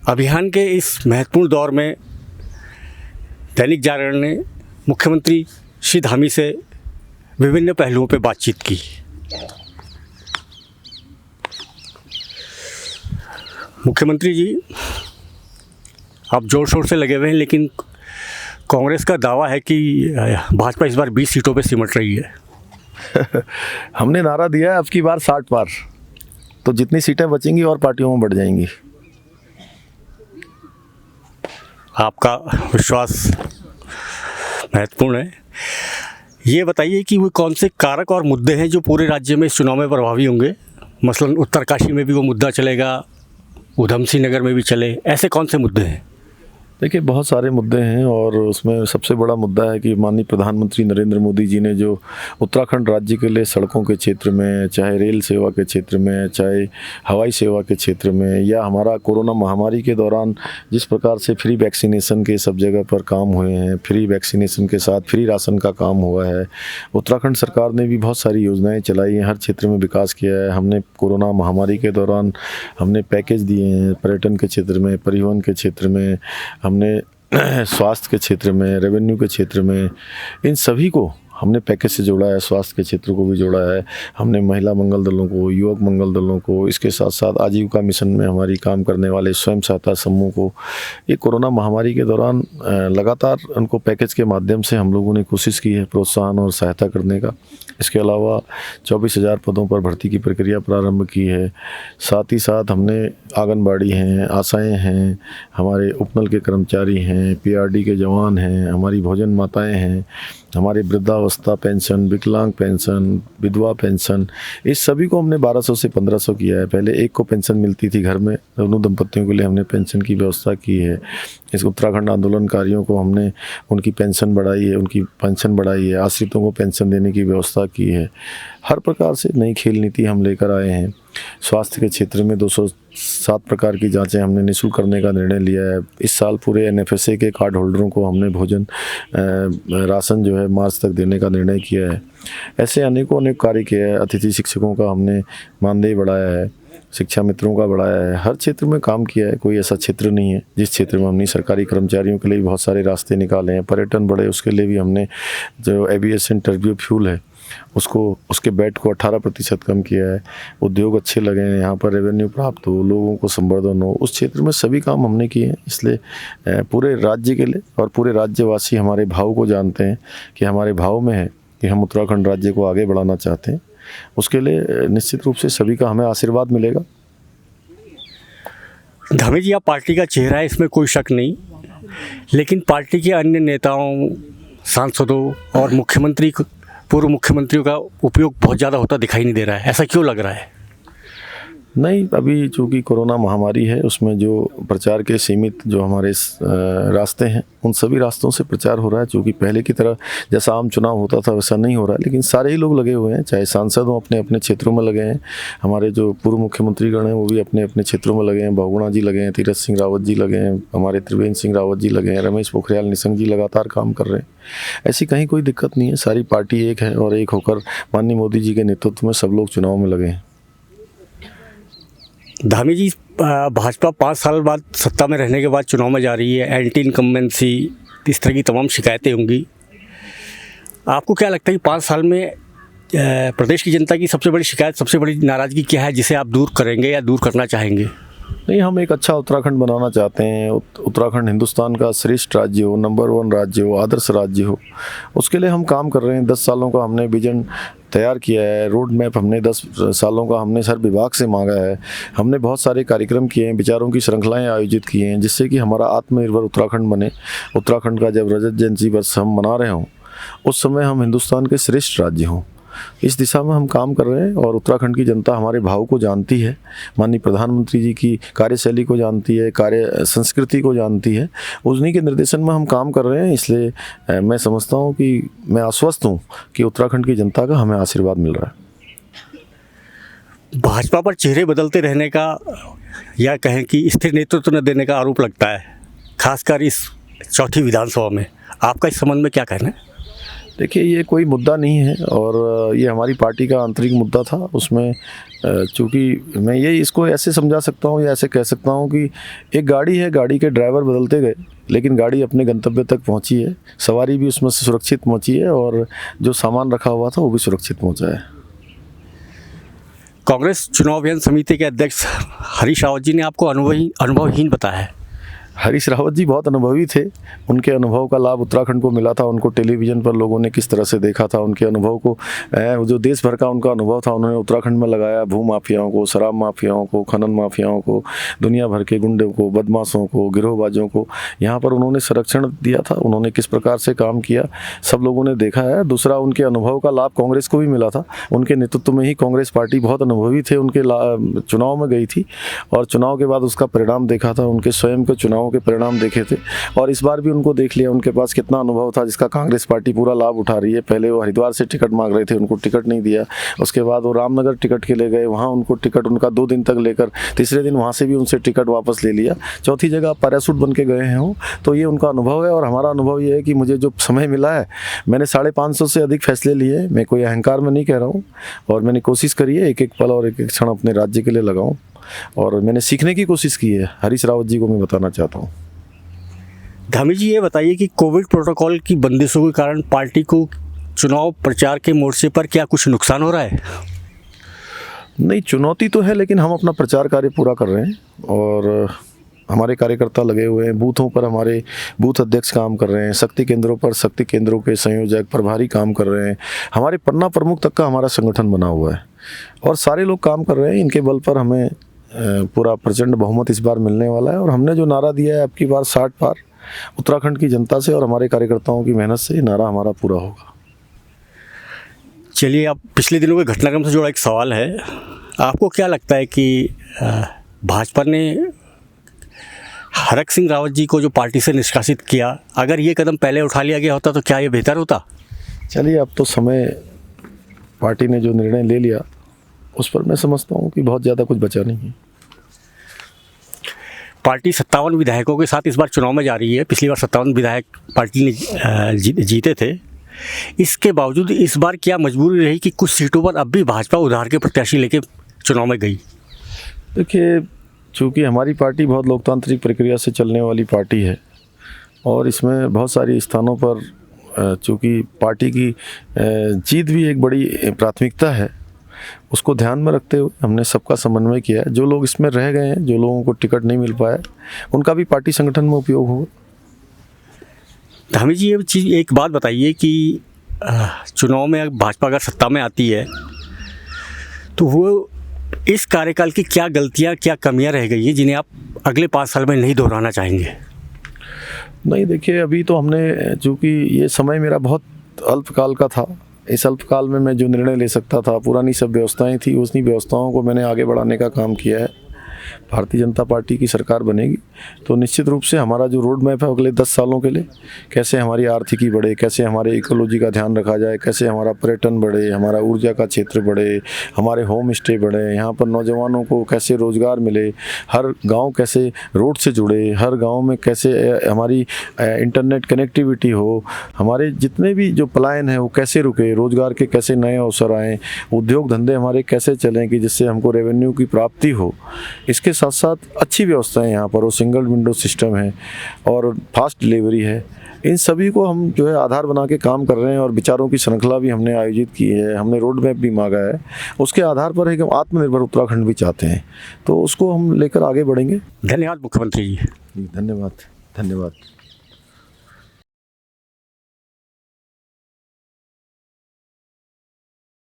अभियान के इस महत्वपूर्ण दौर में दैनिक जागरण ने मुख्यमंत्री श्री धामी से विभिन्न पहलुओं पर बातचीत की। मुख्यमंत्री जी, आप जोर शोर से लगे हुए हैं, लेकिन कांग्रेस का दावा है कि भाजपा इस बार 20 सीटों पर सिमट रही है। हमने नारा दिया है अब की बार 60 पार, तो जितनी सीटें बचेंगी और पार्टियों में बढ़ जाएंगी। आपका विश्वास महत्वपूर्ण है। ये बताइए कि वो कौन से कारक और मुद्दे हैं जो पूरे राज्य में इस चुनाव में प्रभावी होंगे। मसलन उत्तरकाशी में भी वो मुद्दा चलेगा, उधम सिंह नगर में भी चले, ऐसे कौन से मुद्दे हैं? देखिए, बहुत सारे मुद्दे हैं और उसमें सबसे बड़ा मुद्दा है कि माननीय प्रधानमंत्री नरेंद्र मोदी जी ने जो उत्तराखंड राज्य के लिए सड़कों के क्षेत्र में, चाहे रेल सेवा के क्षेत्र में, चाहे हवाई सेवा के क्षेत्र में, या हमारा कोरोना महामारी के दौरान जिस प्रकार से फ्री वैक्सीनेशन के सब जगह पर काम हुए हैं, फ्री वैक्सीनेशन के साथ फ्री राशन का काम हुआ है। उत्तराखंड सरकार ने भी बहुत सारी योजनाएँ चलाई हैं, हर क्षेत्र में विकास किया है। हमने कोरोना महामारी के दौरान हमने पैकेज दिए हैं, पर्यटन के क्षेत्र में, परिवहन के क्षेत्र में, हमने स्वास्थ्य के क्षेत्र में, रेवेन्यू के क्षेत्र में, इन सभी को हमने पैकेज से जोड़ा है। स्वास्थ्य के क्षेत्र को भी जोड़ा है हमने, महिला मंगल दलों को, युवक मंगल दलों को, इसके साथ साथ आजीविका मिशन में हमारी काम करने वाले स्वयं सहायता समूह को, ये कोरोना महामारी के दौरान लगातार उनको पैकेज के माध्यम से हम लोगों ने कोशिश की है प्रोत्साहन और सहायता करने का। इसके अलावा 24,000 पदों पर भर्ती की प्रक्रिया प्रारंभ की है। साथ ही साथ हमने आंगनबाड़ी हैं, आशाएं हैं, हमारे उपनल के कर्मचारी हैं, पीआरडी के जवान हैं, हमारी भोजन माताएं हैं, हमारे वृद्धावस्था पेंशन, विकलांग पेंशन, विधवा पेंशन, इस सभी को हमने 1200 से 1500 किया है। पहले एक को पेंशन मिलती थी घर में, दोनों दंपतियों के लिए हमने पेंशन की व्यवस्था की है। इस उत्तराखंड आंदोलनकारियों को हमने उनकी पेंशन बढ़ाई है, उनकी पेंशन बढ़ाई है, आश्रितों को पेंशन देने की व्यवस्था की है। हर प्रकार से नई खेल नीति हम लेकर आए हैं। स्वास्थ्य के क्षेत्र में 207 प्रकार की जांचें हमने निःशुल्क करने का निर्णय लिया है। इस साल पूरे एनएफएसए के कार्ड होल्डरों को हमने भोजन राशन जो है मार्च तक देने का निर्णय किया है। ऐसे अनेक कार्य किए हैं। अतिथि शिक्षकों का हमने मानदेय बढ़ाया है, शिक्षा मित्रों का बढ़ाया है। हर क्षेत्र में काम किया है, कोई ऐसा क्षेत्र नहीं है जिस क्षेत्र में हमने सरकारी कर्मचारियों के लिए बहुत सारे रास्ते निकाले हैं। पर्यटन बढ़े, उसके लिए भी हमने जो एविएशन टर्बो फ्यूल है उसके बैट को 18% कम किया है। उद्योग अच्छे लगे हैं, यहाँ पर रेवेन्यू प्राप्त हो, लोगों को संवर्धन हो, उस क्षेत्र में सभी काम हमने किए हैं। इसलिए पूरे राज्य के लिए और पूरे राज्यवासी हमारे भाव को जानते हैं कि हमारे भाव में है कि हम उत्तराखंड राज्य को आगे बढ़ाना चाहते हैं। उसके लिए निश्चित रूप से सभी का हमें आशीर्वाद मिलेगा। धामी जी, आप पार्टी का चेहरा है, इसमें कोई शक नहीं, लेकिन पार्टी के अन्य नेताओं, सांसदों और पूर्व मुख्यमंत्रियों का उपयोग बहुत ज़्यादा होता दिखाई नहीं दे रहा है। ऐसा क्यों लग रहा है? नहीं, अभी चूँकि कोरोना महामारी है, उसमें जो प्रचार के सीमित जो हमारे रास्ते हैं, उन सभी रास्तों से प्रचार हो रहा है। चूँकि पहले की तरह जैसा आम चुनाव होता था वैसा नहीं हो रहा है, लेकिन सारे ही लोग लगे हुए हैं। चाहे सांसद हों, अपने अपने क्षेत्रों में लगे हैं। हमारे जो पूर्व मुख्यमंत्रीगण हैं वो भी अपने अपने क्षेत्रों में लगे हैं। बहुगुणा जी लगे हैं, तीरथ सिंह रावत जी लगे हैं, हमारे त्रिवेंद्र सिंह रावत जी लगे हैं, रमेश पोखरियाल निशंक जी लगातार काम कर रहे हैं। ऐसी कहीं कोई दिक्कत नहीं है। सारी पार्टी एक है और एक होकर माननीय मोदी जी के नेतृत्व में सब लोग चुनाव में लगे हैं। धामी जी, भाजपा 5 साल बाद सत्ता में रहने के बाद चुनाव में जा रही है, एंटी इनकम्बेंसी, इस तरह की तमाम शिकायतें होंगी। आपको क्या लगता है कि 5 साल में प्रदेश की जनता की सबसे बड़ी शिकायत, सबसे बड़ी नाराज़गी क्या है जिसे आप दूर करेंगे या दूर करना चाहेंगे? नहीं, हम एक अच्छा उत्तराखंड बनाना चाहते हैं। उत्तराखंड हिंदुस्तान का श्रेष्ठ राज्य हो, नंबर 1 राज्य हो, आदर्श राज्य हो, उसके लिए हम काम कर रहे हैं। 10 सालों का हमने विजन तैयार किया है, रोड मैप हमने 10 सालों का हमने हर विभाग से मांगा है। हमने बहुत सारे कार्यक्रम किए हैं, विचारों की श्रृंखलाएं आयोजित की हैं, जिससे कि हमारा आत्मनिर्भर उत्तराखंड बने। उत्तराखंड का जब रजत जयंती वर्ष हम मना रहे हों, उस समय हम हिंदुस्तान के श्रेष्ठ राज्य हों, इस दिशा में हम काम कर रहे हैं। और उत्तराखंड की जनता हमारे भाव को जानती है, माननीय प्रधानमंत्री जी की कार्यशैली को जानती है, कार्य संस्कृति को जानती है। उन्हीं के निर्देशन में हम काम कर रहे हैं। इसलिए मैं समझता हूँ कि मैं आश्वस्त हूँ कि उत्तराखंड की जनता का हमें आशीर्वाद मिल रहा है। भाजपा पर चेहरे बदलते रहने का या कहें कि स्थिर नेतृत्व न देने का आरोप लगता है, खासकर इस चौथी विधानसभा में। आपका इस संबंध में क्या कहना है? देखिए, ये कोई मुद्दा नहीं है और ये हमारी पार्टी का आंतरिक मुद्दा था। उसमें चूँकि मैं ये इसको ऐसे समझा सकता हूँ या ऐसे कह सकता हूँ कि एक गाड़ी है, गाड़ी के ड्राइवर बदलते गए, लेकिन गाड़ी अपने गंतव्य तक पहुँची है, सवारी भी उसमें से सुरक्षित पहुँची है और जो सामान रखा हुआ था वो भी सुरक्षित पहुँचा है। कांग्रेस चुनाव अभियान समिति के अध्यक्ष हरीश रावत जी ने आपको अनुभवहीन बताया है। हरीश रावत जी बहुत अनुभवी थे। उनके अनुभव का लाभ उत्तराखंड को मिला था। उनको टेलीविज़न पर लोगों ने किस तरह से देखा था, उनके अनुभव को जो देश भर का उनका अनुभव था उन्होंने उत्तराखंड में लगाया। भू माफियाओं को, शराब माफियाओं को, खनन माफियाओं को, दुनिया भर के गुंडों को, बदमाशों को, गिरोहबाजों को यहाँ पर उन्होंने संरक्षण दिया था। उन्होंने किस प्रकार से काम किया सब लोगों ने देखा है। दूसरा, उनके अनुभव का लाभ कांग्रेस को भी मिला था। उनके नेतृत्व में ही कांग्रेस पार्टी बहुत अनुभवी थे, उनके चुनाव में गई थी और चुनाव के बाद उसका परिणाम देखा था। उनके स्वयं के चुनाव के परिणाम देखे थे और इस बार भी उनको देख लिया उनके पास कितना अनुभव था, जिसका कांग्रेस पार्टी पूरा लाभ उठा रही है। पहले वो हरिद्वार से टिकट मांग रहे थे, उनको टिकट नहीं दिया। उसके बाद वो रामनगर टिकट के ले गए, वहाँ उनको टिकट उनका 2 दिन तक लेकर तीसरे दिन वहाँ से भी उनसे टिकट वापस ले लिया। चौथी जगह पैराशूट बन के गए हैं। तो ये उनका अनुभव है और हमारा अनुभव ये है कि मुझे जो समय मिला है, मैंने 550 से अधिक फैसले लिए। मैं कोई अहंकार में नहीं कह रहा हूँ और मैंने कोशिश करी है एक एक पल और एक एक क्षण अपने राज्य के लिए लगाऊं और मैंने सीखने की कोशिश की है। हरीश रावत जी को मैं बताना चाहता हूँ। धामी जी, ये बताइए कि कोविड प्रोटोकॉल की बंदिशों के कारण पार्टी को चुनाव प्रचार के मोर्चे पर क्या कुछ नुकसान हो रहा है? नहीं, चुनौती तो है, लेकिन हम अपना प्रचार कार्य पूरा कर रहे हैं और हमारे कार्यकर्ता लगे हुए हैं। बूथों पर हमारे बूथ अध्यक्ष काम कर रहे हैं, शक्ति केंद्रों पर शक्ति केंद्रों के संयोजक प्रभारी काम कर रहे हैं। हमारे पन्ना प्रमुख तक का हमारा संगठन बना हुआ है और सारे लोग काम कर रहे हैं। इनके बल पर हमें पूरा प्रचंड बहुमत इस बार मिलने वाला है और हमने जो नारा दिया है अब की बार 60 पार, उत्तराखंड की जनता से और हमारे कार्यकर्ताओं की मेहनत से ये नारा हमारा पूरा होगा। चलिए, अब पिछले दिनों के घटनाक्रम से जुड़ा एक सवाल है। आपको क्या लगता है कि भाजपा ने हरक सिंह रावत जी को जो पार्टी से निष्कासित किया, अगर ये कदम पहले उठा लिया गया होता तो क्या ये बेहतर होता? चलिए, अब तो समय, पार्टी ने जो निर्णय ले लिया उस पर मैं समझता हूँ कि बहुत ज़्यादा कुछ बचा नहीं है। पार्टी 57 विधायकों के साथ इस बार चुनाव में जा रही है। पिछली बार 57 विधायक पार्टी ने जीते थे। इसके बावजूद इस बार क्या मजबूरी रही कि कुछ सीटों पर अब भी भाजपा उधार के प्रत्याशी लेके चुनाव में गई? देखिए, चूँकि हमारी पार्टी बहुत लोकतांत्रिक प्रक्रिया से चलने वाली पार्टी है और इसमें बहुत सारी स्थानों पर चूँकि पार्टी की जीत भी एक बड़ी प्राथमिकता है, उसको ध्यान में रखते हुए हमने सबका समन्वय किया है। जो लोग इसमें रह गए हैं, जो लोगों को टिकट नहीं मिल पाया, उनका भी पार्टी संगठन में उपयोग होगा। धामी जी, ये एक बात बताइए कि चुनाव में भाजपा अगर सत्ता में आती है तो वो इस कार्यकाल की क्या गलतियां, क्या कमियां रह गई हैं जिन्हें आप अगले 5 साल में नहीं दोहराना चाहेंगे? नहीं, देखिए, अभी तो हमने, चूँकि ये समय मेरा बहुत अल्पकाल का था, इस अल्पकाल में मैं जो निर्णय ले सकता था, पुरानी सब व्यवस्थाएं थी, उसी व्यवस्थाओं को मैंने आगे बढ़ाने का काम किया है। भारतीय जनता पार्टी की सरकार बनेगी तो निश्चित रूप से हमारा जो रोड मैप है अगले 10 सालों के लिए, कैसे हमारी आर्थिकी बढ़े, कैसे हमारे इकोलॉजी का ध्यान रखा जाए, कैसे हमारा पर्यटन बढ़े, हमारा ऊर्जा का क्षेत्र बढ़े, हमारे होम स्टे बढ़े, यहाँ पर नौजवानों को कैसे रोज़गार मिले, हर गांव कैसे रोड से जुड़े, हर गांव में कैसे हमारी इंटरनेट कनेक्टिविटी हो, हमारे जितने भी जो पलायन है वो कैसे रुके, रोज़गार के कैसे नए अवसर आएँ, उद्योग धंधे हमारे कैसे चलें कि जिससे हमको रेवेन्यू की प्राप्ति हो। इसके साथ साथ अच्छी व्यवस्थाएं यहाँ पर, वो सिंगल विंडो सिस्टम है और फास्ट डिलीवरी है। इन सभी को हम जो है आधार बना के काम कर रहे हैं और विचारों की श्रृंखला भी हमने आयोजित की है, हमने रोड मैप भी मांगा है। उसके आधार पर है कि हम आत्मनिर्भर उत्तराखंड भी चाहते हैं, तो उसको हम लेकर आगे बढ़ेंगे। धन्यवाद मुख्यमंत्री जी। धन्यवाद।